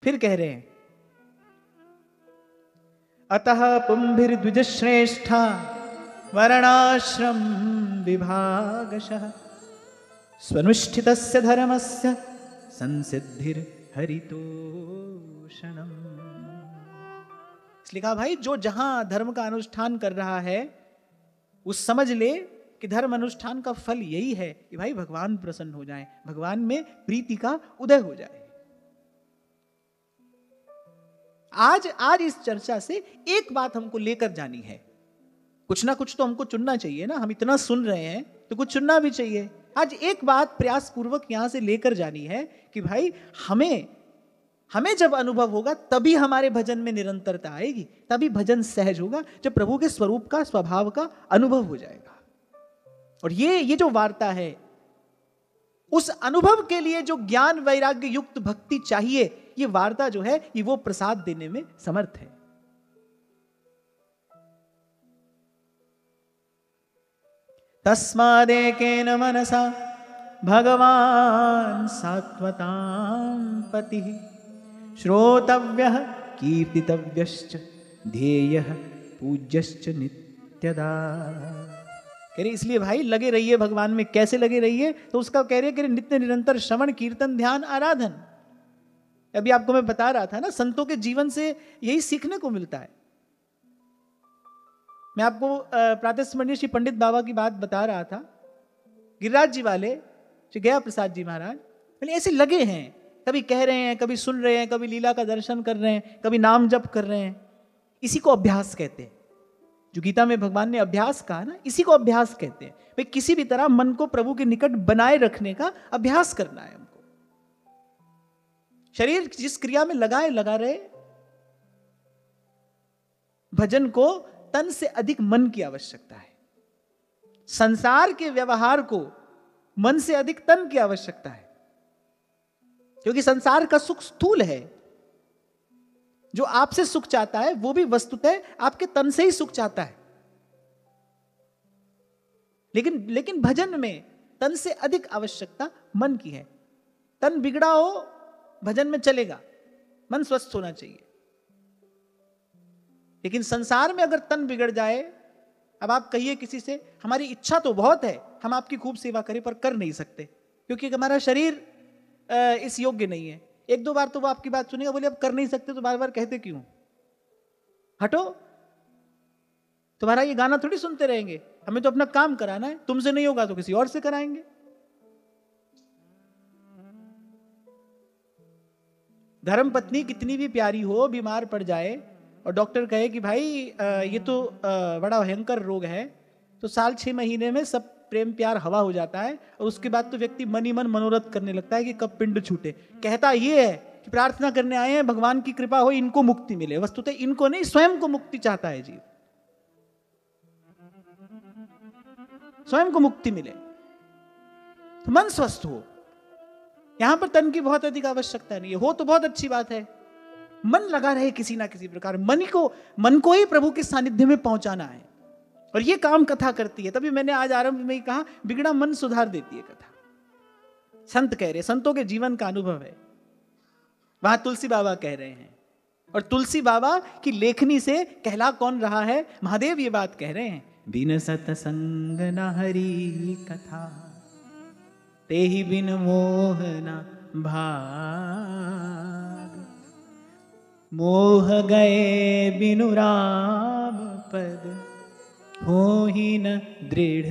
फिर कह रहे हैं, अतः पुंभिर्द्विजश्रेष्ठा वर्णाश्रम विभागशः स्वनुष्ठितस्य धर्मस्य संसिद्धिर हरितोषणम्। इसलिए कहा भाई जो जहां धर्म का अनुष्ठान कर रहा है उस समझ ले कि धर्म अनुष्ठान का फल यही है कि भाई भगवान प्रसन्न हो जाए, भगवान में प्रीति का उदय हो जाए। आज इस चर्चा से एक बात हमको लेकर जानी है, कुछ ना कुछ तो हमको चुनना चाहिए ना, हम इतना सुन रहे हैं तो कुछ चुनना भी चाहिए। आज एक बात प्रयास पूर्वक यहां से लेकर जानी है कि भाई हमें जब अनुभव होगा तभी हमारे भजन में निरंतरता आएगी, तभी भजन सहज होगा, जब प्रभु के स्वरूप का स्वभाव का अनुभव हो जाएगा। और ये जो वार्ता है, उस अनुभव के लिए जो ज्ञान वैराग्य युक्त भक्ति चाहिए, ये वार्ता जो है ये वो प्रसाद देने में समर्थ है। तस्मादेकेन मनसा भगवान सात्वतां पतिः श्रोतव्यः कीर्तितव्यश्च ध्येयः पूज्यश्च नित्यदा। कह रहे इसलिए भाई लगे रहिए भगवान में। कैसे लगे रहिए? तो उसका कह रहे कि नित्य निरंतर श्रवण कीर्तन ध्यान आराधन। अभी आपको मैं बता रहा था ना, संतों के जीवन से यही सीखने को मिलता है। मैं आपको प्रातः स्मरणीय श्री पंडित बाबा की बात बता रहा था। गिरिराज जी वाले श्री गया प्रसाद जी महाराज पहले ऐसे लगे हैं, कभी कह रहे हैं, कभी सुन रहे हैं, कभी लीला का दर्शन कर रहे हैं, कभी नाम जप कर रहे हैं। इसी को अभ्यास कहते हैं। जो गीता में भगवान ने अभ्यास कहा ना, इसी को अभ्यास कहते हैं। भाई किसी भी तरह मन को प्रभु के निकट बनाए रखने का अभ्यास करना है हमको। शरीर जिस क्रिया में लगा रहे, भजन को तन से अधिक मन की आवश्यकता है। संसार के व्यवहार को मन से अधिक तन की आवश्यकता है, क्योंकि संसार का सुख स्थूल है। जो आपसे सुख चाहता है वो भी वस्तुतः आपके तन से ही सुख चाहता है। लेकिन भजन में तन से अधिक आवश्यकता मन की है। तन बिगड़ा हो भजन में चलेगा, मन स्वस्थ होना चाहिए। लेकिन संसार में अगर तन बिगड़ जाए, अब आप कहिए किसी से, हमारी इच्छा तो बहुत है, हम आपकी खूब सेवा करें, पर कर नहीं सकते क्योंकि हमारा शरीर इस योग्य नहीं है। एक दो बार तो वो आपकी बात सुनेगा, बोले अब कर नहीं सकते तो बार बार कहते क्यों? हटो, तुम्हारा ये गाना थोड़ी सुनते रहेंगे, हमें तो अपना काम कराना है। तुमसे नहीं होगा तो किसी और से कराएंगे। धर्म पत्नी कितनी भी प्यारी हो, बीमार पड़ जाए और डॉक्टर कहे कि भाई ये तो बड़ा भयंकर रोग है, तो साल 6 महीने में सब प्रेम प्यार हवा हो जाता है और उसके बाद तो व्यक्ति मन ही मन मनोरथ करने लगता है कि कब पिंड छूटे। कहता ये है कि प्रार्थना करने आए हैं, भगवान की कृपा हो, इनको मुक्ति मिले। वस्तुतः इनको नहीं, स्वयं को मुक्ति चाहता है जीव, स्वयं को मुक्ति मिले तो मन स्वस्थ हो। यहां पर तन की बहुत अधिक आवश्यकता नहीं है। हो तो बहुत अच्छी बात है, मन लगा रहे किसी ना किसी प्रकार। मन को ही प्रभु के सानिध्य में पहुंचाना है, और ये काम कथा करती है। तभी मैंने आज आरंभ में ही कहा, बिगड़ा मन सुधार देती है कथा। संत कह रहे, संतों के जीवन का अनुभव है। वहां तुलसी बाबा कह रहे हैं, और तुलसी बाबा की लेखनी से कहला कौन रहा है? महादेव ये बात कह रहे हैं, बिन सतसंग न हरि कथा, तेहि बिन मोह न भाग, मोह गए बिनु राम पद, हो ही न दृढ़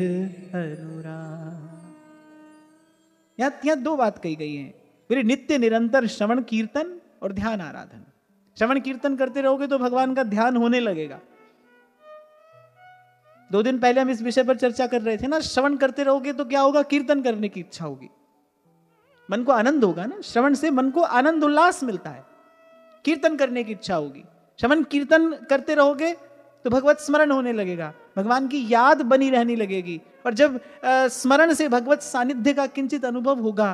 अनुराग। यहां 2 बात कही गई है। फिर नित्य निरंतर श्रवण कीर्तन और ध्यान आराधन। श्रवण कीर्तन करते रहोगे तो भगवान का ध्यान होने लगेगा। 2 दिन पहले हम इस विषय पर चर्चा कर रहे थे ना, श्रवण करते रहोगे तो क्या होगा? कीर्तन करने की इच्छा होगी, मन को आनंद होगा ना। श्रवण से मन को आनंद उल्लास मिलता है, कीर्तन करने की इच्छा होगी। श्रवण कीर्तन करते रहोगे तो भगवत स्मरण होने लगेगा, भगवान की याद बनी रहने लगेगी। और जब स्मरण से भगवत सानिध्य का किंचित अनुभव होगा।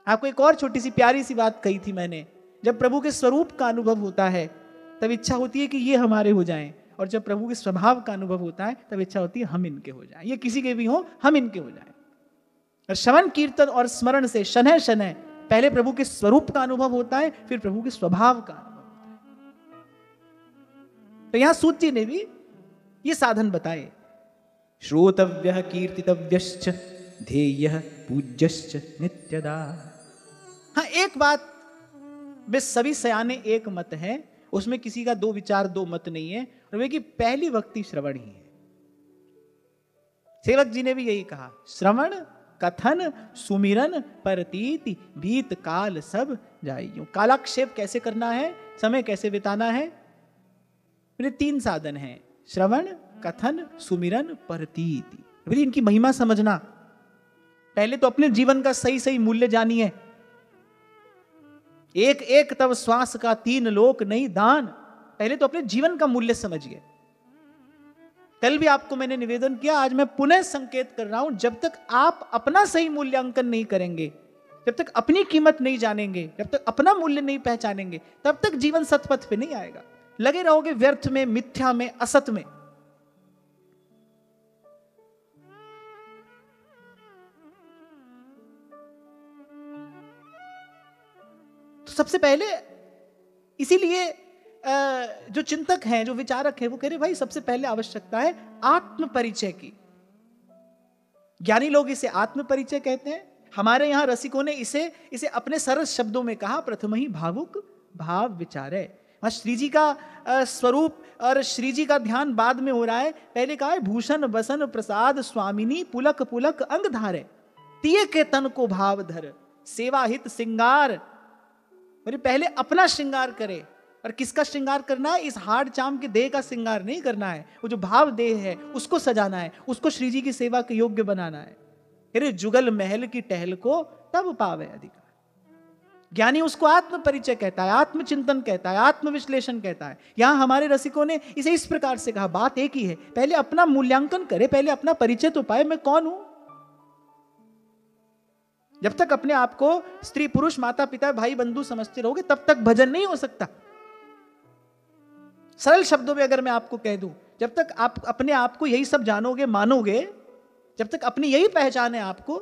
आपको एक और छोटी सी प्यारी सी बात कही थी मैंने, जब प्रभु के स्वरूप का अनुभव होता है तब इच्छा होती है कि ये हमारे हो जाएं, और जब प्रभु के स्वभाव का अनुभव होता है तब इच्छा होती है हम इनके हो जाएं। ये किसी के भी हो, हम इनके हो जाएं। और श्रवण कीर्तन और स्मरण से शनह शनह पहले प्रभु के स्वरूप का अनुभव होता है, फिर प्रभु के स्वभाव का अनुभव होता है। तो यहां सूत जी ने भी ये साधन बताए। श्रोतव्यः कीर्तितव्यश्च ध्येयः पूज्यश्च नित्यदा। हाँ, एक बात वे सभी सयाने एक मत है, उसमें किसी का दो विचार दो मत नहीं है, और वे की पहली भक्ति श्रवण ही है। सेवक जी ने भी यही कहा, श्रवण कथन सुमिरन परतीति बीत काल सब जाइयो। कालाक्षेप कैसे करना है, समय कैसे बिताना है, मेरे तीन साधन हैं, श्रवण कथन सुमिरन परतीति। इनकी महिमा समझना, पहले तो अपने जीवन का सही सही मूल्य जानिए। एक एक तब श्वास का तीन लोक नहीं दान, पहले तो अपने जीवन का मूल्य समझिए। कल भी आपको मैंने निवेदन किया, आज मैं पुनः संकेत कर रहा हूं, जब तक आप अपना सही मूल्यांकन नहीं करेंगे, जब तक अपनी कीमत नहीं जानेंगे, जब तक अपना मूल्य नहीं पहचानेंगे, तब तक जीवन सतपथ पे नहीं आएगा। लगे रहोगे व्यर्थ में, मिथ्या में, असत में। तो सबसे पहले इसीलिए जो चिंतक हैं, जो विचारक हैं, वो कह रहे भाई सबसे पहले आवश्यकता है आत्म परिचय की। ज्ञानी लोग इसे आत्म परिचय कहते हैं, हमारे यहां रसिकों ने इसे अपने सरल शब्दों में कहा, प्रथम ही भावुक भाव विचारे। वहां श्री जी का स्वरूप और श्री जी का ध्यान बाद में हो रहा है। पहले कहा है भूषण बसन प्रसाद स्वामिनी पुलक पुलक अंग धारे, तिये के तन को भाव धर सेवा हित श्रृंगार। मेरे पहले अपना श्रृंगार करे, और किसका श्रृंगार करना है, इस हाड़ चाम के देह का श्रृंगार नहीं करना है, वो जो भाव देह है उसको सजाना है, उसको श्री जी की सेवा के योग्य बनाना है। अरे जुगल महल की टहल को तब पावे अधिकार। ज्ञानी उसको आत्म परिचय कहता है, आत्मचिंतन कहता है, आत्मविश्लेषण कहता है। यहां हमारे रसिकों ने इसे इस प्रकार से कहा, बात एक ही है, पहले अपना मूल्यांकन करे, पहले अपना परिचय तो पाए, मैं कौन हूं। जब तक अपने आप को स्त्री पुरुष माता पिता भाई बंधु समझते रहोगे, तब तक भजन नहीं हो सकता। सरल शब्दों में अगर मैं आपको कह दूं, जब तक आप अपने आप को यही सब जानोगे मानोगे, जब तक अपनी यही पहचान है आपको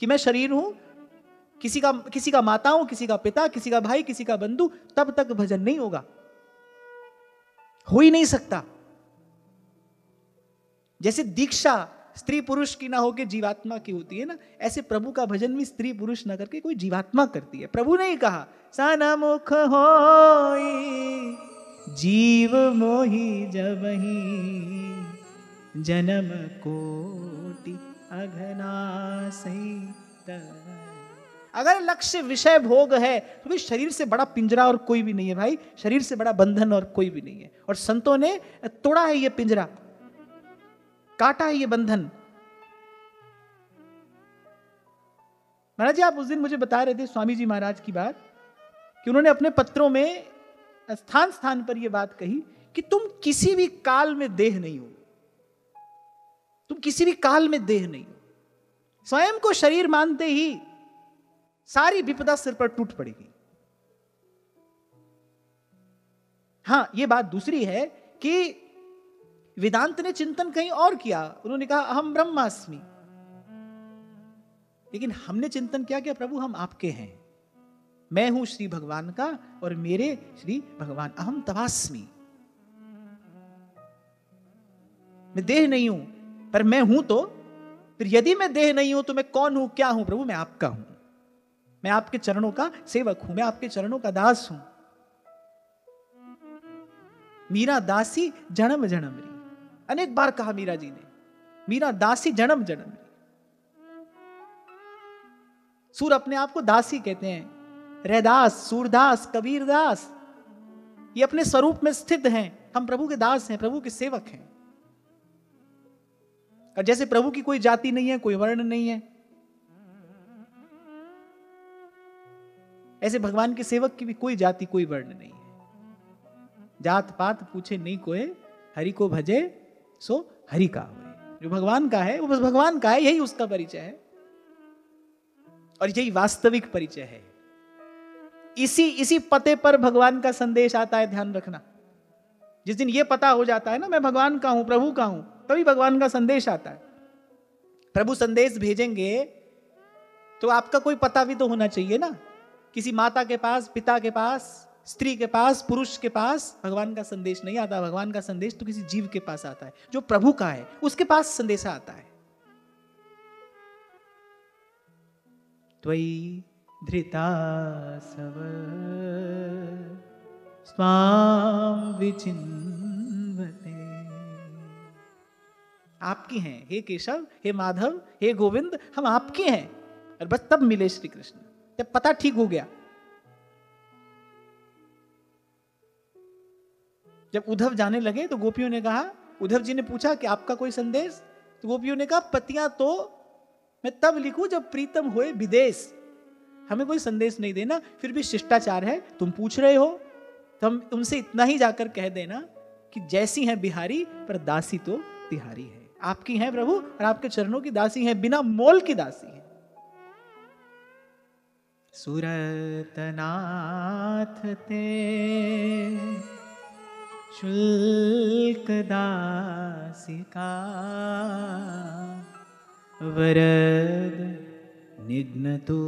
कि मैं शरीर हूं, किसी का माता हूं, किसी का पिता, किसी का भाई, किसी का बंधु, तब तक भजन नहीं होगा, हो ही नहीं सकता। जैसे दीक्षा स्त्री पुरुष की ना होकर जीवात्मा की होती है ना, ऐसे प्रभु का भजन भी स्त्री पुरुष ना करके कोई जीवात्मा करती है। प्रभु ने ही कहा, सनमुख होई जीव मोहि जबहि जन्म कोटि अघनासहि तरै। अगर लक्ष्य विषय भोग है तो भाई शरीर से बड़ा पिंजरा और कोई भी नहीं है भाई, शरीर से बड़ा बंधन और कोई भी नहीं है। और संतों ने तोड़ा है ये पिंजरा, काटा है ये बंधन। महाराज जी, आप उस दिन मुझे बता रहे थे स्वामी जी महाराज की बात, कि उन्होंने अपने पत्रों में स्थान स्थान पर यह बात कही कि तुम किसी भी काल में देह नहीं हो, तुम किसी भी काल में देह नहीं हो। स्वयं को शरीर मानते ही सारी विपदा सिर पर टूट पड़ेगी। हां, यह बात दूसरी है कि वेदांत ने चिंतन कहीं और किया, उन्होंने कहा अहम ब्रह्मास्मि, लेकिन हमने चिंतन क्या किया, प्रभु हम आपके हैं, मैं हूं श्री भगवान का और मेरे श्री भगवान, अहम तवास्मि, मैं देह नहीं हूं पर मैं हूं। तो फिर यदि मैं देह नहीं हूं तो मैं कौन हूं, क्या हूं? प्रभु मैं आपका हूं, मैं आपके चरणों का सेवक हूं, मैं आपके चरणों का दास हूं। मीरा दासी जन्म जन्म री, अनेक बार कहा मीरा जी ने, मीरा दासी जन्म जन्म री। सूर अपने आप को दासी कहते हैं, रैदास, सूरदास, कबीरदास, ये अपने स्वरूप में स्थित हैं। हम प्रभु के दास हैं, प्रभु के सेवक हैं। और जैसे प्रभु की कोई जाति नहीं है, कोई वर्ण नहीं है, ऐसे भगवान के सेवक की भी कोई जाति कोई वर्ण नहीं है। जात पात पूछे नहीं कोई, हरि को भजे सो हरि का होए। जो भगवान का है वो बस भगवान का है, यही उसका परिचय है और यही वास्तविक परिचय है। इसी पते पर भगवान का संदेश आता है, ध्यान रखना। जिस दिन ये पता हो जाता है ना, मैं भगवान का हूं, प्रभु का हूं, तभी भगवान का संदेश आता है। प्रभु संदेश भेजेंगे तो आपका कोई पता भी तो होना चाहिए ना। किसी माता के पास, पिता के पास, स्त्री के पास, पुरुष के पास भगवान का संदेश नहीं आता। भगवान का संदेश तो किसी जीव के पास आता है, जो प्रभु का है, उसके पास संदेशा आता है। त्वयि धृता सव स्वाम विचिन्वते। आपकी हैं हे केशव, हे माधव, हे गोविंद, हम आपके हैं। और बस तब मिले श्री कृष्ण, जब पता ठीक हो गया। जब उद्धव जाने लगे तो गोपियों ने कहा, उद्धव जी ने पूछा कि आपका कोई संदेश? तो गोपियों ने कहा, पतियां तो मैं तब लिखूं जब प्रीतम होए विदेश। हमें कोई संदेश नहीं देना, फिर भी शिष्टाचार है, तुम पूछ रहे हो तो हम उनसे इतना ही जाकर कह देना कि जैसी हैं बिहारी पर दासी तो तिहारी है। आपकी हैं प्रभु और आपके चरणों की दासी हैं, बिना मोल की दासी है। सुरतनाथ ते शुल्क दासिका वरद निघ्नतो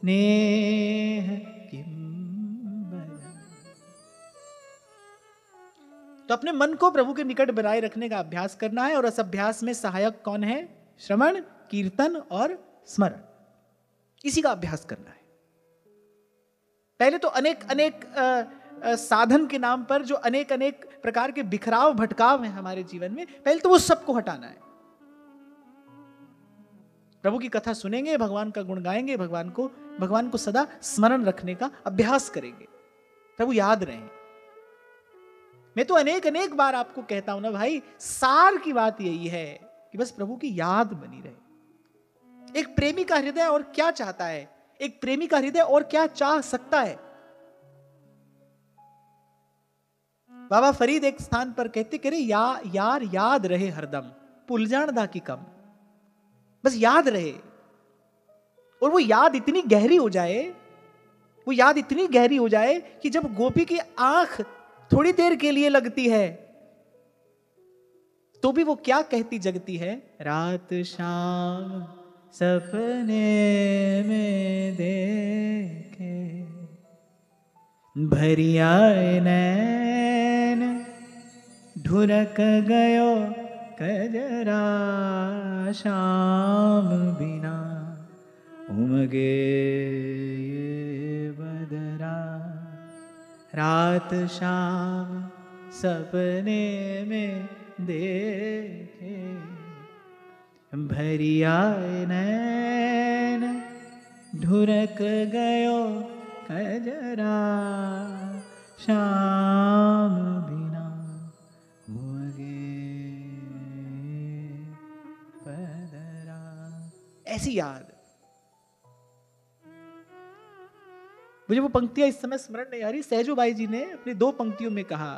नेह किंबर। तो अपने मन को प्रभु के निकट बनाए रखने का अभ्यास करना है। और इस अभ्यास में सहायक कौन है? श्रवण, कीर्तन और स्मरण। इसी का अभ्यास करना है। पहले तो अनेक अनेक साधन के नाम पर जो अनेक अनेक प्रकार के बिखराव भटकाव हैं हमारे जीवन में, पहले तो वो सबको हटाना है। प्रभु की कथा सुनेंगे, भगवान का गुण गाएंगे, भगवान को सदा स्मरण रखने का अभ्यास करेंगे। प्रभु याद रहे। मैं तो अनेक अनेक बार आपको कहता हूं ना भाई, सार की बात यही है कि बस प्रभु की याद बनी रहे। एक प्रेमी का हृदय और क्या चाहता है? एक प्रेमी का हृदय और क्या चाह सकता है? बाबा फरीद एक स्थान पर कहते, कह रहे यार याद रहे हरदम, भूल जान दा की कम। बस याद रहे। और वो याद इतनी गहरी हो जाए, वो याद इतनी गहरी हो जाए कि जब गोपी की आंख थोड़ी देर के लिए लगती है तो भी वो क्या कहती जगती है? रात शाम सपने में देखे भरी आए नैन ढुरक गयो कजरा शाम बिना उमगे ये बदरा। रात शाम सपने में देखे भरी आए नैन ढुरक गयो कजरा शाम बिना उमगे बदरा। ऐसी याद। मुझे वो पंक्तियां इस समय स्मरण नहीं आ रही। सहजोबाई जी ने अपनी 2 पंक्तियों में कहा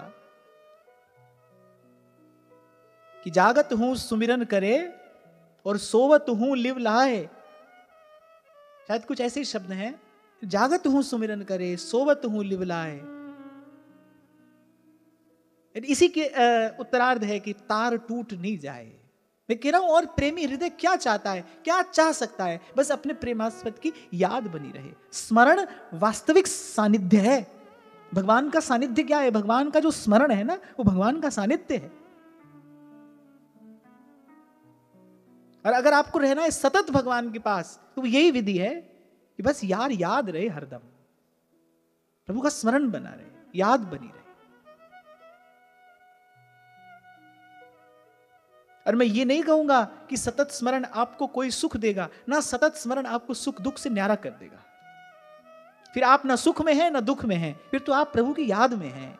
कि जागत हूं सुमिरन करे और सोवत हूं लिव लाए। शायद कुछ ऐसे ही शब्द हैं। जागत हूं सुमिरन करे, सोवत हूं लिव लाए। इसी के उत्तरार्ध है कि तार टूट नहीं जाए। मैं कह रहा हूं और प्रेमी हृदय क्या चाहता है, क्या चाह सकता है? बस अपने प्रेमास्पद की याद बनी रहे। स्मरण वास्तविक सानिध्य है। भगवान का सानिध्य क्या है? भगवान का जो स्मरण है ना, वो भगवान का सानिध्य है। और अगर आपको रहना है सतत भगवान के पास, तो यही विधि है कि बस याद रहे हरदम, प्रभु का स्मरण बना रहे, याद बनी रहे। और मैं ये नहीं कहूंगा कि सतत स्मरण आपको कोई सुख देगा ना, सतत स्मरण आपको सुख दुख से न्यारा कर देगा। फिर आप ना सुख में हैं ना दुख में हैं, फिर तो आप प्रभु की याद में हैं,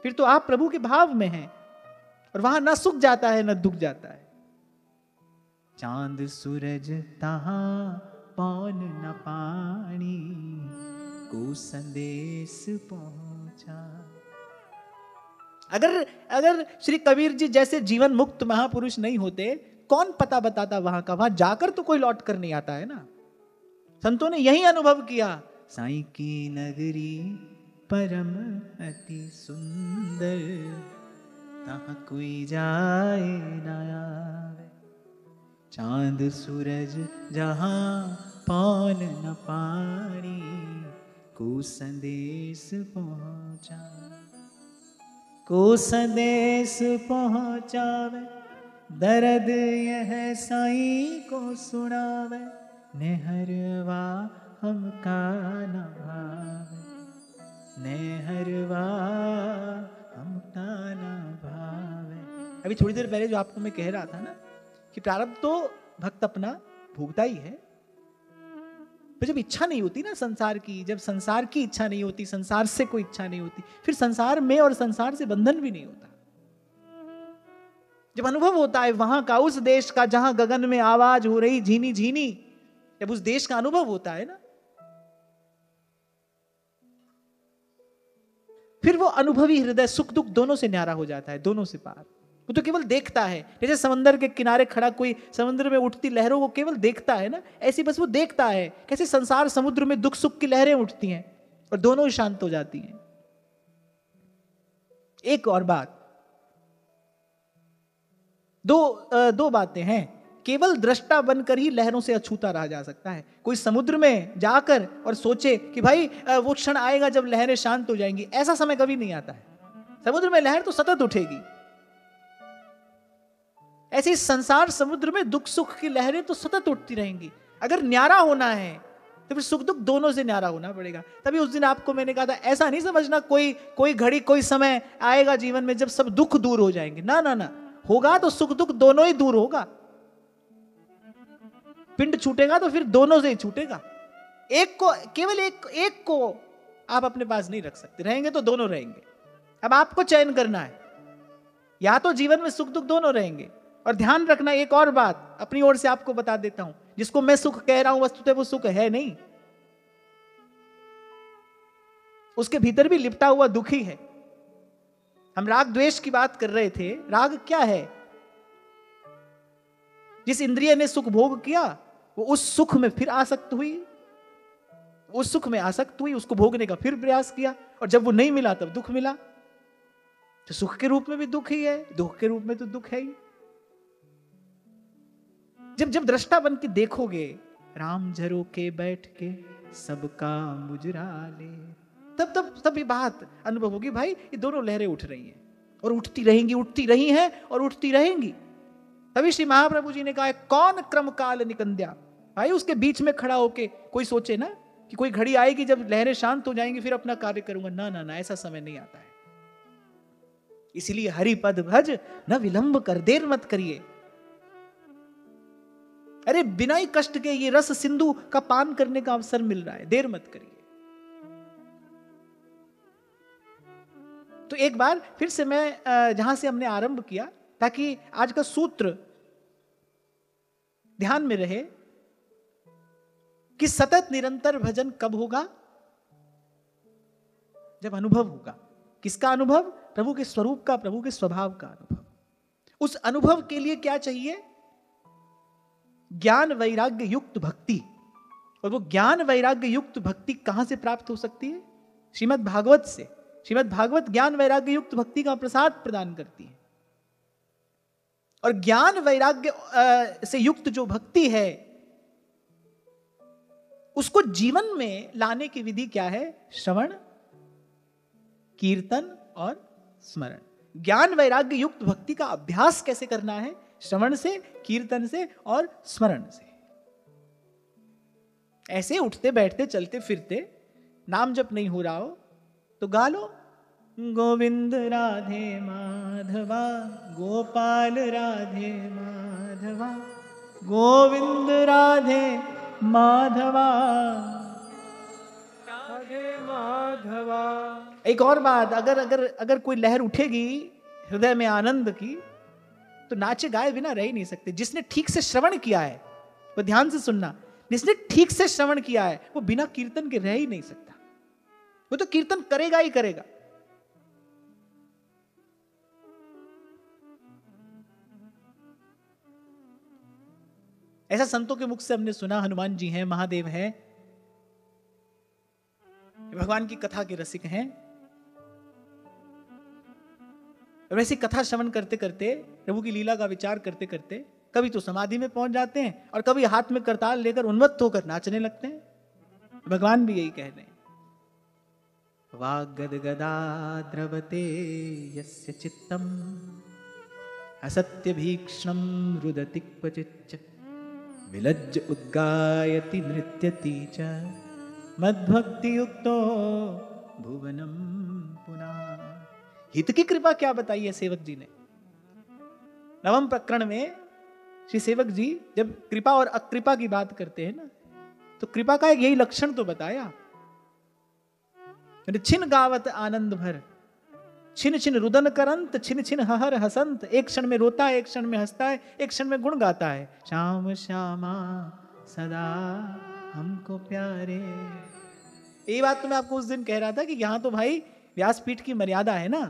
फिर तो आप प्रभु के भाव में हैं। और वहां ना सुख जाता है ना दुख जाता है। चांद सूरज तहां पौन न पानी को संदेश पहुंचा। अगर श्री कबीर जी जैसे जीवन मुक्त महापुरुष नहीं होते, कौन पता बताता वहां का? वहां जाकर तो कोई लौट कर नहीं आता है ना। संतों ने यही अनुभव किया। साईं की नगरी परम अति सुंदर, तहां कोई जाए ना आवे। चांद सूरज जहां पौन न पानी, को संदेश पहुंचा, को संदेश पहुंचावे, दर्द यह साईं को सुनावे, नेहरवा हमका न भावे, नेहरवा हमका न भावे। अभी थोड़ी देर पहले जो आपको मैं कह रहा था ना कि प्रारब्ध तो भक्त अपना भोगता ही है, पर जब इच्छा नहीं होती ना संसार की, जब संसार की इच्छा नहीं होती, संसार से कोई इच्छा नहीं होती, फिर संसार में और संसार से बंधन भी नहीं होता। जब अनुभव होता है वहां का, उस देश का जहां गगन में आवाज हो रही झीनी झीनी, जब उस देश का अनुभव होता है ना, फिर वो अनुभवी हृदय सुख दुख दोनों से न्यारा हो जाता है, दोनों से पार। वो तो केवल देखता है, जैसे समंदर के किनारे खड़ा कोई समुद्र में उठती लहरों को केवल देखता है ना, ऐसी बस वो देखता है कैसे संसार समुद्र में दुख सुख की लहरें उठती हैं और दोनों ही शांत हो जाती हैं। एक और बात, दो बातें हैं। केवल दृष्टा बनकर ही लहरों से अछूता रहा जा सकता है। कोई समुद्र में जाकर और सोचे कि भाई वो क्षण आएगा जब लहरें शांत हो जाएंगी, ऐसा समय कभी नहीं आता है। समुद्र में लहर तो सतत उठेगी, ऐसे संसार समुद्र में दुख सुख की लहरें तो सतत उठती रहेंगी। अगर न्यारा होना है तो फिर सुख दुख दोनों से न्यारा होना पड़ेगा। तभी उस दिन आपको मैंने कहा था, ऐसा नहीं समझना कोई घड़ी कोई समय आएगा जीवन में जब सब दुख दूर हो जाएंगे। ना ना ना, होगा तो सुख दुख दोनों ही दूर होगा। पिंड छूटेगा तो फिर दोनों से ही छूटेगा। एक को, केवल एक को आप अपने पास नहीं रख सकते, रहेंगे तो दोनों रहेंगे। अब आपको चयन करना है, या तो जीवन में सुख दुख दोनों रहेंगे। और ध्यान रखना एक और बात अपनी ओर से आपको बता देता हूं, जिसको मैं सुख कह रहा हूं वस्तुतः वो सुख है नहीं, उसके भीतर भी लिपटा हुआ दुख ही है। हम राग द्वेष की बात कर रहे थे। राग क्या है? जिस इंद्रिय ने सुख भोग किया वो उस सुख में फिर आसक्त हुई, उस सुख में आसक्त हुई, उसको भोगने का फिर प्रयास किया, और जब वो नहीं मिला तब दुख मिला। तो सुख के रूप में भी दुख ही है, दुख के रूप में तो दुख है ही। जब दृष्टा बन के देखोगे, राम झरो के बैठ के सबका मुजरा ले, तब ये बात अनुभव होगी, भाई ये दोनों लहरें उठ रही हैं और उठती रहेंगी, उठती रही हैं और उठती रहेंगी। तभी श्री महाप्रभु जी ने कहा है, कौन क्रम काल निकंद्या। भाई उसके बीच में खड़ा होके कोई सोचे ना कि कोई घड़ी आएगी जब लहरें शांत हो जाएंगी फिर अपना कार्य करूंगा। ना ना ना, ऐसा समय नहीं आता है। इसलिए हरि पद भज न विलंब कर, देर मत करिए। अरे बिना ही कष्ट के ये रस सिंधु का पान करने का अवसर मिल रहा है, देर मत करिए। तो एक बार फिर से मैं जहां से हमने आरंभ किया, ताकि आज का सूत्र ध्यान में रहे कि सतत निरंतर भजन कब होगा? जब अनुभव होगा। किसका अनुभव? प्रभु के स्वरूप का, प्रभु के स्वभाव का अनुभव। उस अनुभव के लिए क्या चाहिए? ज्ञान वैराग्य युक्त भक्ति। और वो ज्ञान वैराग्य युक्त भक्ति कहां से प्राप्त हो सकती है? श्रीमद् भागवत से। श्रीमद् भागवत ज्ञान वैराग्य युक्त भक्ति का प्रसाद प्रदान करती है। और ज्ञान वैराग्य से युक्त जो भक्ति है उसको जीवन में लाने की विधि क्या है? श्रवण, कीर्तन और स्मरण। ज्ञान वैराग्य युक्त भक्ति का अभ्यास कैसे करना है? श्रवण से, कीर्तन से और स्मरण से। ऐसे उठते बैठते चलते फिरते नाम जप नहीं हो रहा हो तो गा लो, गोविंद राधे माधवा, गोपाल राधे माधवा, गोविंद राधे माधवा, राधे माधवा। एक और बात, अगर कोई लहर उठेगी हृदय में आनंद की तो नाचे गाए बिना रह ही नहीं सकते। जिसने ठीक से श्रवण किया है, वो ध्यान से सुनना, जिसने ठीक से श्रवण किया है वो बिना कीर्तन के रह ही नहीं सकता। वो तो कीर्तन करेगा ही करेगा। ऐसा संतों के मुख से हमने सुना, हनुमान जी हैं, महादेव हैं, भगवान की कथा के रसिक हैं। वैसी कथा श्रवण करते करते, प्रभु की लीला का विचार करते करते कभी तो समाधि में पहुंच जाते हैं और कभी हाथ में करताल लेकर उन्मत्त होकर नाचने लगते हैं। भगवान भी यही कह रहे हैं, वाग्गदगदा द्रवते यस्य चित्तम असत्य भीक्ष्णं रुदति क्वचिच्च विलज्ज उद्गायति नृत्यति च मद्भक्ति युक्तो भुवनम पुनः। हित की कृपा क्या बताई है सेवक जी ने। नवम प्रकरण में श्री सेवक जी जब कृपा और अकृपा की बात करते हैं ना, तो कृपा का एक यही लक्षण तो बताया, छिन गावत आनंद भर, छिन छिन रुदन करंत, छिन छिन हहर हसंत। एक क्षण में रोता है, एक क्षण में हंसता है, एक क्षण में गुण गाता है। श्याम श्यामा सदा हमको प्यारे। ये बात तो मैं आपको उस दिन कह रहा था कि यहां तो भाई व्यासपीठ की मर्यादा है ना,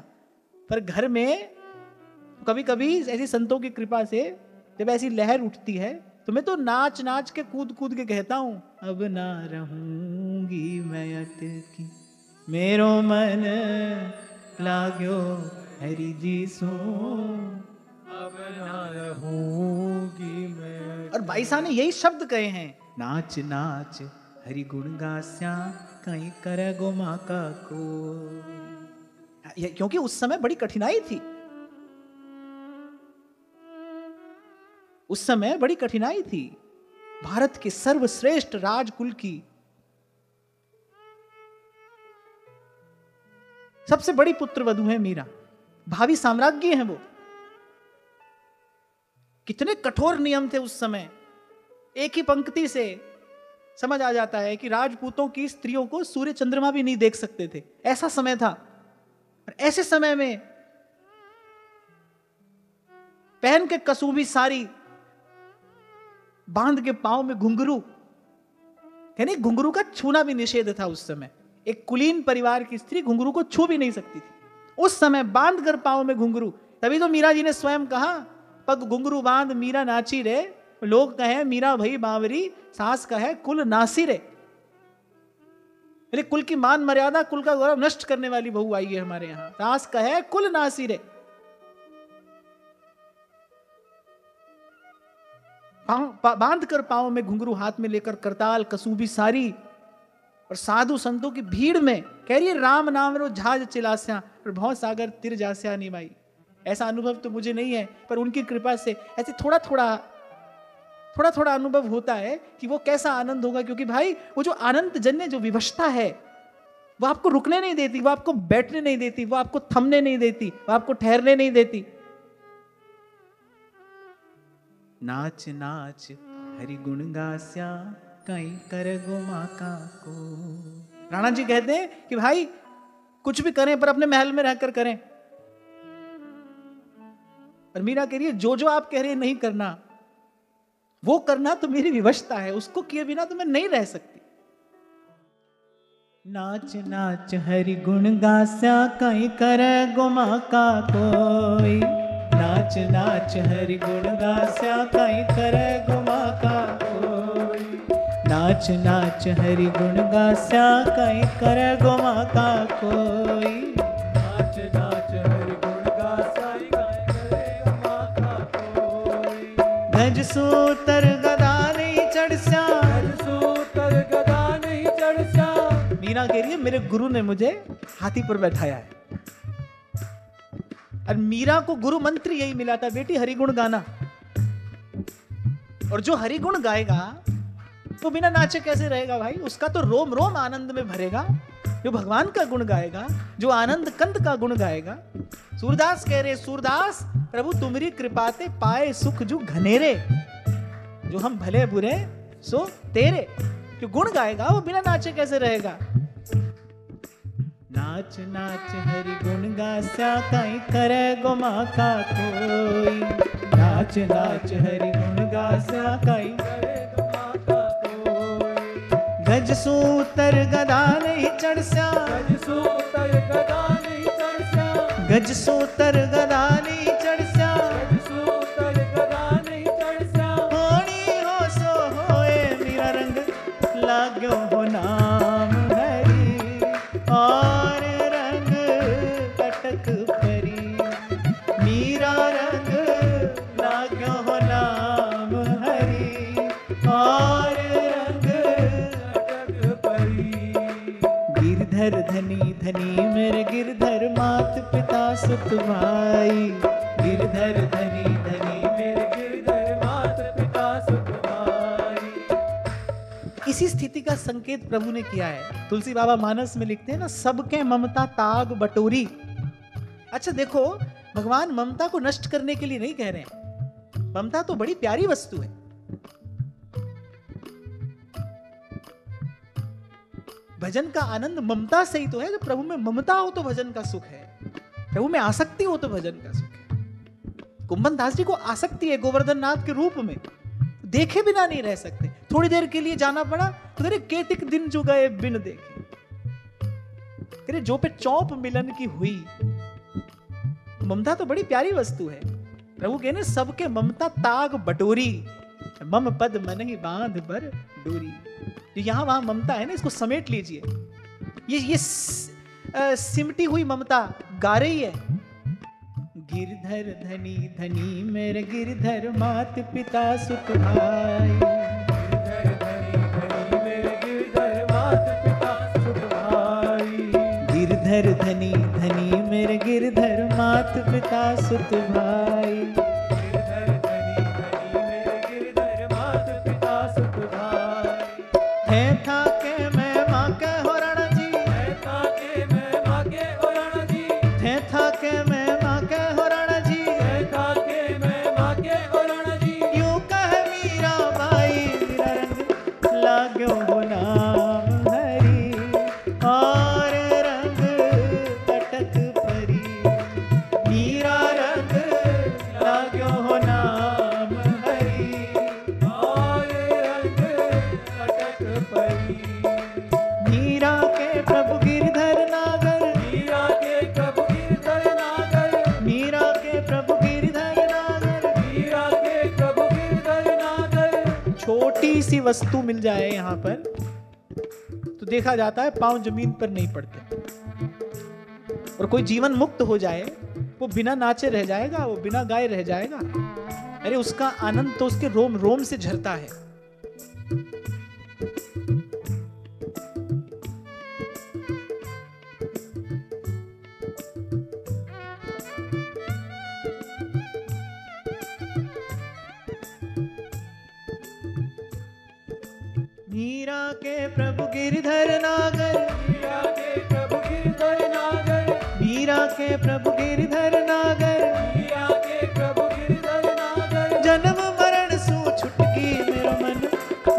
पर घर में कभी कभी ऐसी संतों की कृपा से जब ऐसी लहर उठती है तो मैं तो नाच नाच के कूद कूद के कहता हूं, अब ना रहूंगी मैं अटकी, मेरो मन लाग्यो हरि जी सो, अब ना रहूंगी मैं। और भाई साहब ने यही शब्द कहे हैं, नाच नाच हरि गुण गास्या कहीं कर गोमा का को। क्योंकि उस समय बड़ी कठिनाई थी, उस समय बड़ी कठिनाई थी। भारत के सर्वश्रेष्ठ राजकुल की सबसे बड़ी पुत्र वधू है मीरा, भावी साम्राज्ञी हैं वो। कितने कठोर नियम थे उस समय। एक ही पंक्ति से समझ आ जाता है कि राजपूतों की स्त्रियों को सूर्य चंद्रमा भी नहीं देख सकते थे, ऐसा समय था। और ऐसे समय में पहन के कसूबी साड़ी, बांध के पांव में घुंघरू, यानी घुंघरू का छूना भी निषेध था उस समय। एक कुलीन परिवार की स्त्री घुंघरू को छू भी नहीं सकती थी उस समय, बांध कर पांव में घुंघरू। तभी तो मीरा जी ने स्वयं कहा, पग घुंघरू बांध मीरा नाची रे, लोग कहे मीरा भई बावरी, सास कहे कुल नासी रे। कुल की मान मर्यादा, कुल का गौरव नष्ट करने वाली बहू आई है हमारे यहां। सास कहे कुल नासी रे। बांध कर पांव में घुंघरू, हाथ में लेकर करताल, कसूबी सारी, और साधु संतों की भीड़ में कह रही है, राम नाम रो झाज चिलास्या और भव सागर तिर जास्या निमाई। ऐसा अनुभव तो मुझे नहीं है, पर उनकी कृपा से ऐसे थोड़ा थोड़ा अनुभव होता है कि वो कैसा आनंद होगा। क्योंकि भाई वो जो आनंद जन्य जो विवशता है, वो आपको रुकने नहीं देती, वो आपको बैठने नहीं देती, वो आपको थमने नहीं देती, वो आपको ठहरने नहीं देती। नाच नाच हरि गुण गास्या कहीं कर गोमा का को। राणा जी कहते हैं कि भाई कुछ भी करें पर अपने महल में रहकर करें। और मीरा कह रही है, जो जो आप कह रहे हैं नहीं करना, वो करना तो मेरी विवशता है, उसको किए बिना तो मैं नहीं रह सकती। नाच नाच हरि गुण गास्या कहीं कर गोमा का कोई, नाच नाच हरि गुण गास्या कहीं कर गोमा का कोई, नाच नाच हरि गुण गास्या कहीं कर गोमा का कोई, नाच नाच हरि गुण गास्या कहीं कर गोमा का कोई। गज सूतर गदा नहीं चढ़स्या, गज सूतर गदा नहीं चढ़स्या। मीरा कह रही है, मेरे गुरु ने मुझे हाथी पर बैठाया है। और मीरा को गुरु मंत्र यही मिला था, बेटी हरिगुण गाना। और जो हरिगुण गाएगा तो बिना नाचे कैसे रहेगा भाई? उसका तो रोम रोम आनंद में भरेगा। जो भगवान का गुण गाएगा, जो आनंद कंद का गुण गाएगा। सूरदास कह रहे, सूरदास प्रभु तुम्हारी कृपाते पाए सुख जो घनेरे, जो हम भले बुरे सो तेरे। जो गुण गाएगा वो बिना नाचे कैसे रहेगा? नाच नाच हरि गुण गास्या कहीं करे गोमा का कोई, नाच नाच हरि गुण गास्या कहीं करे गोमा का कोई। गज सूतर गदा नहीं चढ़स्या, गज सूतर गदा नहीं चढ़स्या, गज सूतर गदा नहीं चढ़स्या, गज सूतर गदा नहीं चढ़स्या। होनी हो सो होए मेरा रंग लाग्यो हो नाम हरि, और रंग कटक परी मीरा रंग लाग्यो हो नाम गिरधर धनी धनी मेरे गिरधर मात पिता सुत भाई। गिरधर धनी धनी मेरे गिरधर मात पिता सुत भाई। इसी स्थिति का संकेत प्रभु ने किया है। तुलसी बाबा मानस में लिखते हैं ना, सबके ममता ताग बटोरी। अच्छा देखो, भगवान ममता को नष्ट करने के लिए नहीं कह रहे हैं। ममता तो बड़ी प्यारी वस्तु है। भजन का आनंद ममता से ही तो है। जब प्रभु में ममता हो तो भजन का सुख है, प्रभु में आसक्ति हो तो भजन का सुख है। कुंभन दास जी को आसक्ति है गोवर्धन नाथ के रूप में, देखे बिना नहीं रह सकते। थोड़ी देर के लिए जाना पड़ा तो करे केतिक दिन जो गए बिन देखे, करे जो पे चौप मिलन की हुई। ममता तो बड़ी प्यारी वस्तु है। प्रभु कहने सबके ममता ताग बटोरी, मम पद मन ही बांध बर डोरी। जो यहां वहां ममता है ना, इसको समेट लीजिए। ये सिमटी हुई ममता गा रही है, गिरधर धनी धनी मेरे गिरधर मात पिता सुत भाई। गिरधर धनी धनी मेरे गिरधर मात पिता सुत भाई। गिरधर धनी धनी मेरे गिरधर मात पिता सुत भाई। गिरधर धनी धनी मेरे गिरधर मात पिता सुत भाई। है था के मैं माँ के होरण जी, है था के मैं माँ के होरण जी, है था के मैं माँ के होरण जी, है था के मैं माँ के होरण जी। यूं कह मीरा बाई मेरा रंग लाग्यो हो नाम हरी, और रंग कटक परी। मीरा रंग लाग्यो हो नाम हरी, और रंग कटक परी। मीरा के प्रभु गिरधर नागर, मीरा के प्रभु गिरधर नागर, मीरा के प्रभु गिरधर नागर, मीरा के प्रभु गिरधर नागर। छोटी सी वस्तु मिल जाए यहाँ पर तो देखा जाता है पांव जमीन पर नहीं पड़ते। और कोई जीवन मुक्त हो जाए, वो बिना नाचे रह जाएगा, वो बिना गाए रह जाएगा। अरे उसका आनंद तो उसके रोम रोम से झरता है। मीरा के प्रभु गिरधर नागर, मीरा के प्रभु गिरधर नागर, मीरा के प्रभु गिरधर नागर, मीरा के प्रभु गिरधर नागर। जन्म मरण सो छुटकी मेरो मन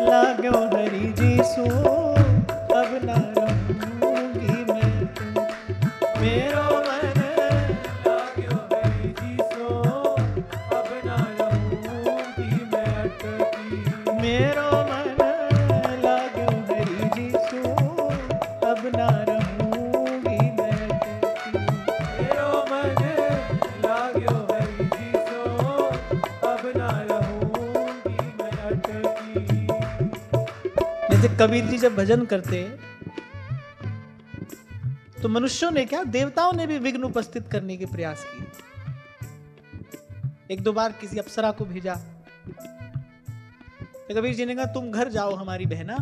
लाग्यो हरि जी सो, अब ना रहूंगी मैं तो। मेरो मन लाग्यो हरि जी सो, अब ना रहूंगी मैं अटकी। मेरो मन लाग्यो हरि जी सो, अब ना रहूंगी मैं अटकी। मेरो मन लाग्यो हरि जी सो, अब ना रहूंगी मैं अटकी। जैसे कबीर जी जब भजन करते तो मनुष्यों ने क्या, देवताओं ने भी विघ्न उपस्थित करने के प्रयास किए। एक दो बार किसी अप्सरा को भेजा तो कबीर जी ने कहा तुम घर जाओ हमारी बहना,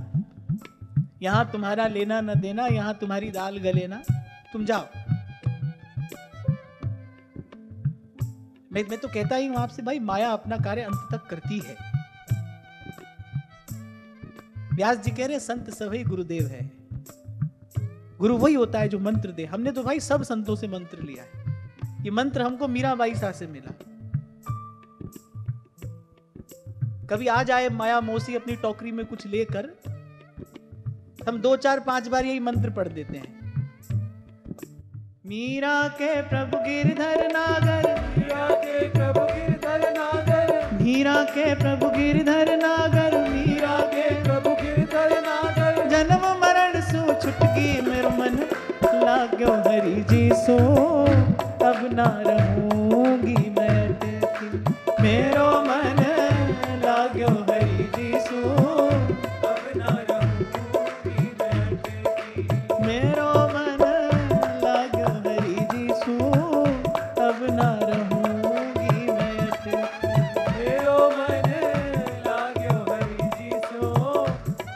यहां तुम्हारा लेना न देना, यहां तुम्हारी दाल गले ना, तुम जाओ। मैं तो कहता ही हूं आपसे भाई, माया अपना कार्य अंत तक करती है। व्यास जी कह रहे संत सभी गुरुदेव है। गुरु वही होता है जो मंत्र दे। हमने तो भाई सब संतों से मंत्र लिया है। ये मंत्र हमको मीराबाई शाह से मिला। कभी आ जाए माया मौसी अपनी टोकरी में कुछ लेकर, हम 2 4 5 बार यही मंत्र पढ़ देते हैं। मीरा के प्रभु गिरधर नागर, मीरा के प्रभु गिरधर नागर, मीरा के प्रभु गिरधर नागर, मीरा के प्रभु गिरधर नागर। जन्म मरण सो छुटकी मेरो मन लाग्यो हरि जी सो, अब ना रहूंगी मैं अटकी। मेरो मन लाग्यो हरि जी सो, अब ना रहूंगी मैं अटकी। मेरो मन लाग्यो हरि जी सो, अब ना रहूंगी मैं अटकी। मेरो मन लाग्यो हरि जी सो,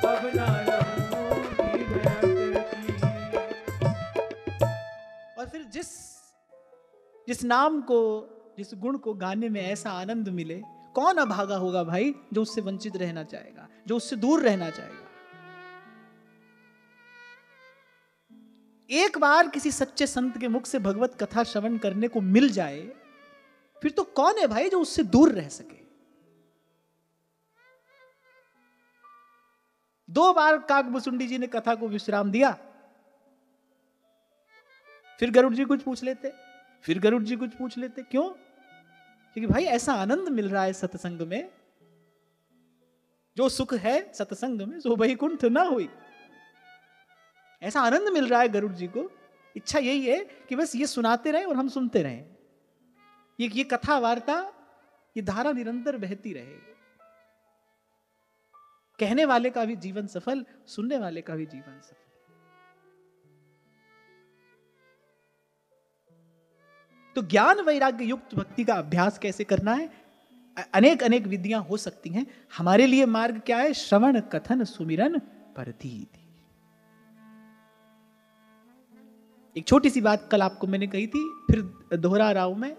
अब ना रहूंगी मैं अटकी। फिर जिस नाम को, जिस गुण को गाने में ऐसा आनंद मिले, कौन अभागा होगा भाई जो उससे वंचित रहना चाहेगा, जो उससे दूर रहना चाहेगा। एक बार किसी सच्चे संत के मुख से भगवत कथा श्रवण करने को मिल जाए, फिर तो कौन है भाई जो उससे दूर रह सके। 2 बार काकभुसुंडी जी ने कथा को विश्राम दिया, फिर गरुड़ जी कुछ पूछ लेते, फिर गरुड़ जी कुछ पूछ लेते। क्यों? क्योंकि भाई ऐसा आनंद मिल रहा है सत्संग में, जो सुख है सत्संग में सो वैकुंठ ना हुई। ऐसा आनंद मिल रहा है गरुड़ जी को, इच्छा यही है कि बस ये सुनाते रहे और हम सुनते रहें। ये कथा वार्ता, ये धारा निरंतर बहती रहे। कहने वाले का भी जीवन सफल, सुनने वाले का भी जीवन सफल। तो ज्ञान वैराग्य युक्त भक्ति का अभ्यास कैसे करना है? अनेक अनेक विधियां हो सकती हैं। हमारे लिए मार्ग क्या है? श्रवण कथन सुमिरन परधीति। एक छोटी सी बात कल आपको मैंने कही थी, फिर दोहरा रहा हूं मैं,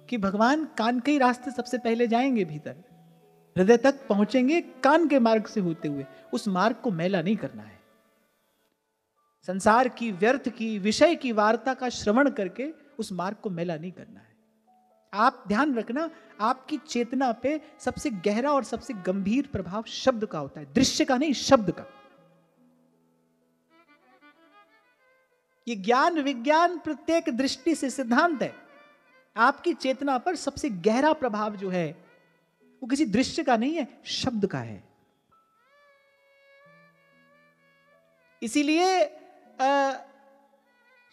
कि भगवान कान के ही रास्ते सबसे पहले जाएंगे भीतर, हृदय तक पहुंचेंगे कान के मार्ग से होते हुए। उस मार्ग को मैला नहीं करना है। संसार की, व्यर्थ की, विषय की वार्ता का श्रवण करके उस मार्ग को मैला नहीं करना है। आप ध्यान रखना, आपकी चेतना पे सबसे गहरा और सबसे गंभीर प्रभाव शब्द का होता है, दृश्य का नहीं, शब्द का। ये ज्ञान विज्ञान प्रत्येक दृष्टि से सिद्धांत है। आपकी चेतना पर सबसे गहरा प्रभाव जो है वो किसी दृश्य का नहीं है, शब्द का है। इसीलिए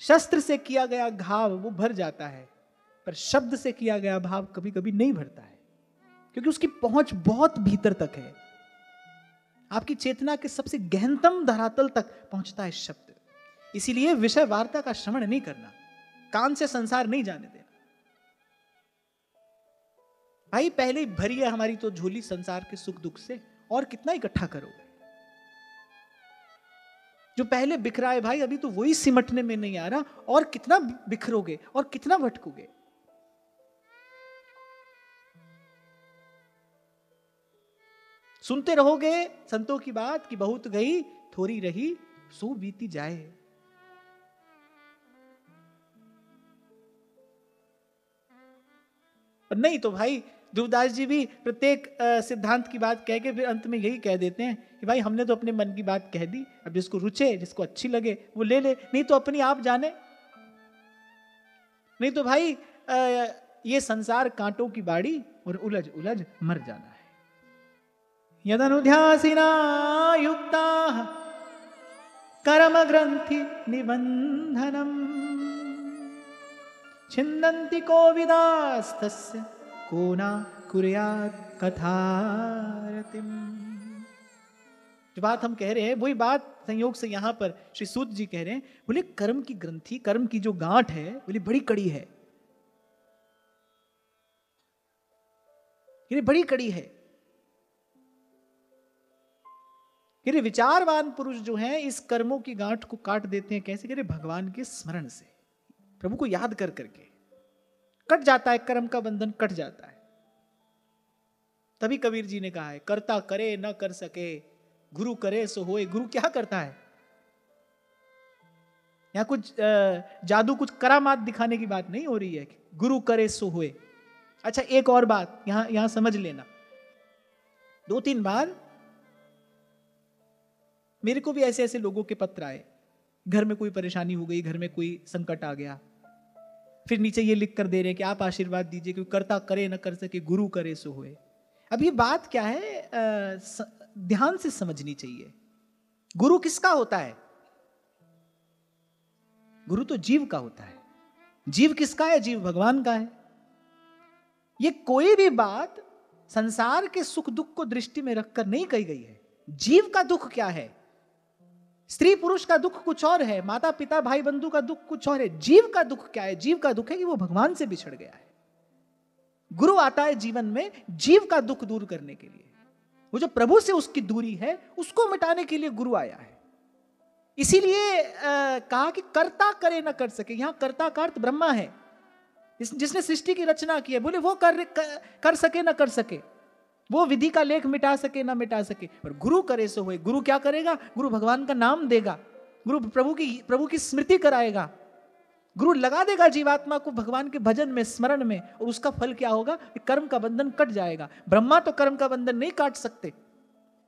शस्त्र से किया गया घाव वो भर जाता है, पर शब्द से किया गया भाव कभी कभी नहीं भरता है, क्योंकि उसकी पहुंच बहुत भीतर तक है। आपकी चेतना के सबसे गहनतम धरातल तक पहुंचता है शब्द। इसीलिए विषय वार्ता का श्रवण नहीं करना, कान से संसार नहीं जाने देना। भाई पहले ही भरी है हमारी तो झोली संसार के सुख दुख से, और कितना इकट्ठा करोगे? जो पहले बिखरा है भाई, अभी तो वही सिमटने में नहीं आ रहा, और कितना बिखरोगे और कितना भटकोगे? सुनते रहोगे संतों की बात कि बहुत गई थोड़ी रही सो बीती जाए। और नहीं तो भाई ध्रुवदास जी भी प्रत्येक सिद्धांत की बात कह के फिर अंत में यही कह देते हैं कि भाई हमने तो अपने मन की बात कह दी, अब जिसको रुचे, जिसको अच्छी लगे वो ले ले, नहीं तो अपनी आप जाने। नहीं तो भाई ये संसार कांटों की बाड़ी और उलझ उलझ मर जाना है। यदनुध्यासिना युक्ता कर्म ग्रंथि निबंधनम छिन्दन्ति कोविदास्तस्य को ना कुर्यात् कथारतिम। जो बात हम कह रहे हैं वही बात संयोग से यहां पर श्री सूत जी कह रहे हैं। बोले कर्म की ग्रंथि, कर्म की जो गांठ है, बोले बड़ी कड़ी है, ये बड़ी कड़ी है। ये विचारवान पुरुष जो हैं इस कर्मों की गांठ को काट देते हैं। कैसे? कह रहे भगवान के स्मरण से, प्रभु को याद कर करके कट जाता है, कर्म का बंधन कट जाता है। तभी कबीर जी ने कहा है, करता करे न कर सके गुरु करे सो होए। गुरु क्या करता है? यहां कुछ जादू, कुछ करामात दिखाने की बात नहीं हो रही है। गुरु करे सो होए। अच्छा एक और बात यहां समझ लेना, 2-3 बार मेरे को भी ऐसे ऐसे लोगों के पत्र आए, घर में कोई परेशानी हो गई, घर में कोई संकट आ गया, फिर नीचे ये लिख कर दे रहे हैं कि आप आशीर्वाद दीजिए कि करता करे न कर सके गुरु करे सो होए। अब ये बात क्या है, ध्यान से समझनी चाहिए। गुरु किसका होता है? गुरु तो जीव का होता है। जीव किसका है? जीव भगवान का है। ये कोई भी बात संसार के सुख दुख को दृष्टि में रखकर नहीं कही गई है। जीव का दुख क्या है? स्त्री पुरुष का दुख कुछ और है, माता पिता भाई बंधु का दुख कुछ और है। जीव का दुख क्या है? जीव का दुख है कि वो भगवान से बिछड़ गया है। गुरु आता है जीवन में जीव का दुख दूर करने के लिए। वो जो प्रभु से उसकी दूरी है उसको मिटाने के लिए गुरु आया है। इसीलिए कहा कि कर्ता करे न कर सके। यहां कर्ता का अर्थ ब्रह्मा है, जिसने सृष्टि की रचना की है। बोले वो कर सके न कर सके, वो विधि का लेख मिटा सके ना मिटा सके, पर गुरु करे सो होए। गुरु क्या करेगा? गुरु भगवान का नाम देगा, गुरु प्रभु की स्मृति कराएगा, गुरु लगा देगा जीवात्मा को भगवान के भजन में, स्मरण में, और उसका फल क्या होगा? कर्म का बंधन कट जाएगा। ब्रह्मा तो कर्म का बंधन नहीं काट सकते,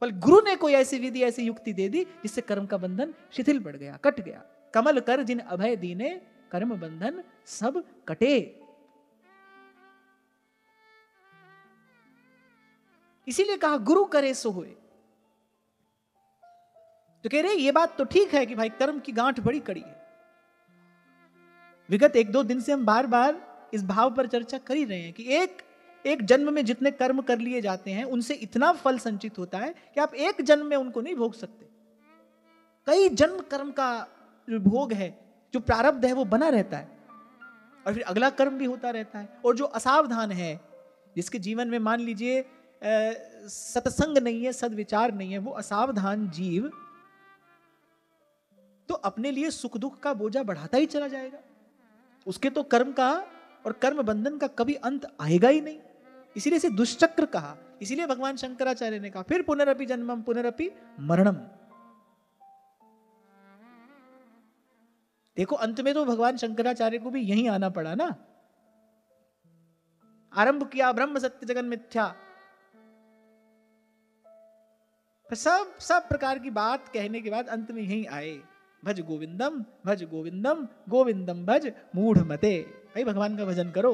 पर गुरु ने कोई ऐसी विधि, ऐसी युक्ति दे दी जिससे कर्म का बंधन शिथिल पड़ गया, कट गया। कमल कर जिन अभय दीने, कर्म बंधन सब कटे। इसीलिए कहा गुरु करे सो होए। तो कह रहे ये बात तो ठीक है कि भाई कर्म की गांठ बड़ी कड़ी है। विगत 1-2 दिन से हम बार बार इस भाव पर चर्चा कर ही रहे हैं कि एक जन्म में जितने कर्म कर लिए जाते हैं उनसे इतना फल संचित होता है कि आप एक जन्म में उनको नहीं भोग सकते। कई जन्म कर्म का जो भोग है, जो प्रारब्ध है, वो बना रहता है और फिर अगला कर्म भी होता रहता है। और जो असावधान है, जिसके जीवन में मान लीजिए सत्संग नहीं है, सद्विचार नहीं है, वो असावधान जीव तो अपने लिए सुख दुख का बोझा बढ़ाता ही चला जाएगा। उसके तो कर्म का और कर्म बंधन का कभी अंत आएगा ही नहीं। इसीलिए इसे दुष्चक्र कहा। इसीलिए भगवान शंकराचार्य ने कहा फिर पुनरपि जन्मम पुनरपि मरणम। देखो अंत में तो भगवान शंकराचार्य को भी यहीं आना पड़ा ना। आरंभ किया ब्रह्म सत्य जगन मिथ्या, सब प्रकार की बात कहने के बाद अंत में यहीं आए, भज गोविंदम भज गोविंदम गोविंदम भज मूढ़ मते। भाई भगवान का भजन करो।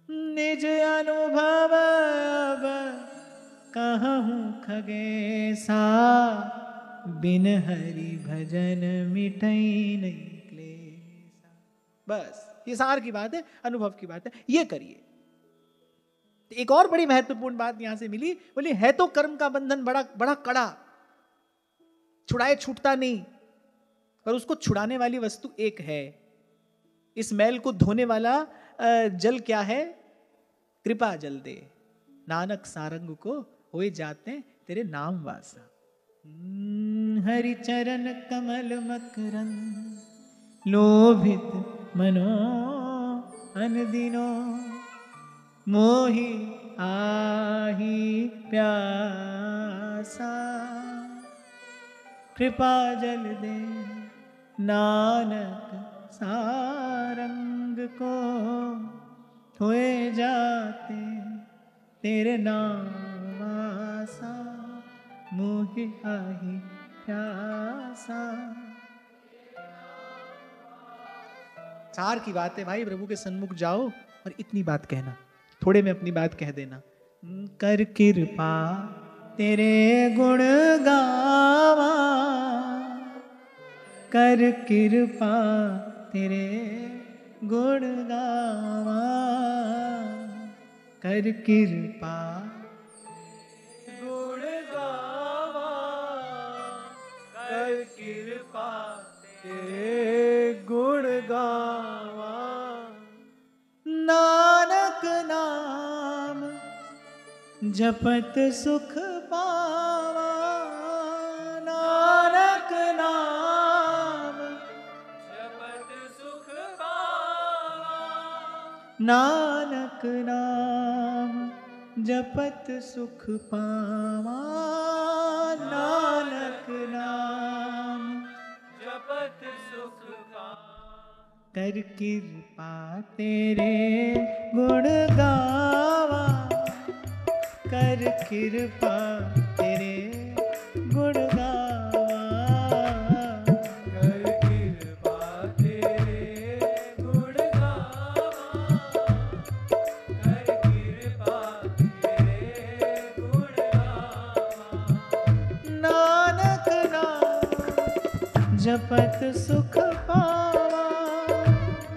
निज अनुभव अब कहूं खगेसा, बिन हरि भजन मिटई नहीं क्लेसा। बस ये सार की बात है, अनुभव की बात है, ये करिए। एक और बड़ी महत्वपूर्ण बात यहां से मिली, बोली है तो कर्म का बंधन बड़ा बड़ा कड़ा, छुड़ाए छूटता नहीं, पर उसको छुड़ाने वाली वस्तु एक है। इस मैल को धोने वाला जल क्या है? कृपा जल दे, नानक सारंग को होए जाते तेरे नाम वासा। हरि चरण कमल मकरंद, लोभित मनो अनदिनो, मोहि आही प्यासा। कृपा जल दे नानक सारंग को, होए जाते तेरे नाम वासा। मोहि आही प्यासा। सार की बात है भाई, प्रभु के सन्मुख जाओ और इतनी बात कहना, थोड़े में अपनी बात कह देना। कर कृपा तेरे गुण गावा, कर कृपा तेरे गुण गावा, कर कृपा गुण गावा, कर कृपा तेरे गुण गावा। नानक नाम जपत सुख पावा, नानक नाम जपत सुख पावा, नानक नाम जपत सुख पावा, नानक नाम जपत सुख पावा। कर कृपा तेरे गुण गावा, कर कृपा तेरे गुण गावा, कर कृपा तेरे गुण गावा, कर कृपा तेरे गुण गावा। नानक नाम जपत सुख पावा,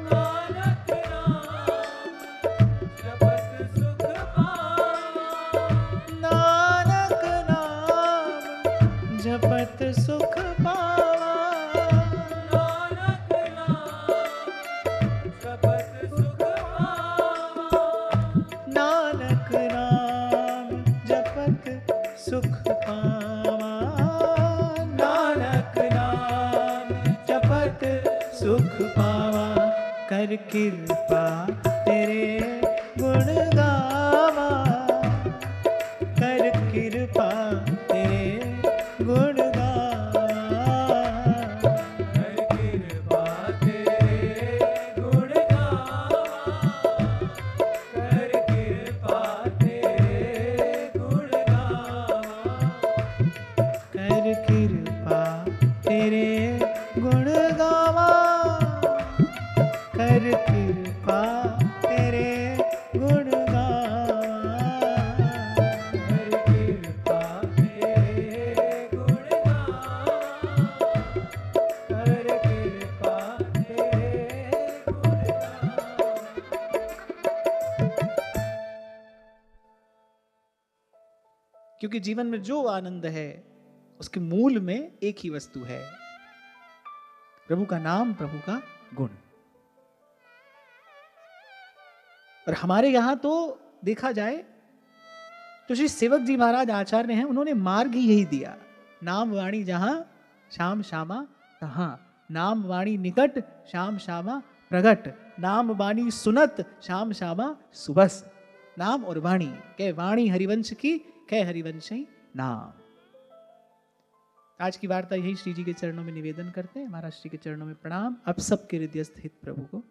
नानक नाम जपत सुख पावा, नानक नाम जपत सुख पावा, नानक नाम जपत सुख पावा, नानक नाम जपत सुख पावा, सुख पावा, कर कृपा तेरे गुण गावा, कर कृपा तेरे गुण गावा, कर कृपा तेरे गुण गावा, कर कृपा तेरे गुण गावा, कर कृपा तेरे गुण गावा, कर कृपा तेरे गुण गावा, कर कृपा तेरे गुण गावा, कर कृपा तेरे गुण गावा। क्योंकि जीवन में जो आनंद है उसके मूल में एक ही वस्तु है, प्रभु का नाम, प्रभु का गुण। और हमारे यहां तो देखा जाए तो श्री सेवक जी महाराज आचार्य हैं, उन्होंने मार्ग ही यही दिया, नाम वाणी जहां श्याम श्यामा तहां, नाम वाणी निकट श्याम श्यामा प्रगट, नाम वाणी सुनत श्याम श्यामा सुबस। नाम और वाणी, कह वाणी हरिवंश की, कह हरिवंश ही नाम। आज की वार्ता यही श्री जी के चरणों में निवेदन करते हैं। महाराज श्री के चरणों में प्रणाम। अब सबके हृदय स्थित प्रभु को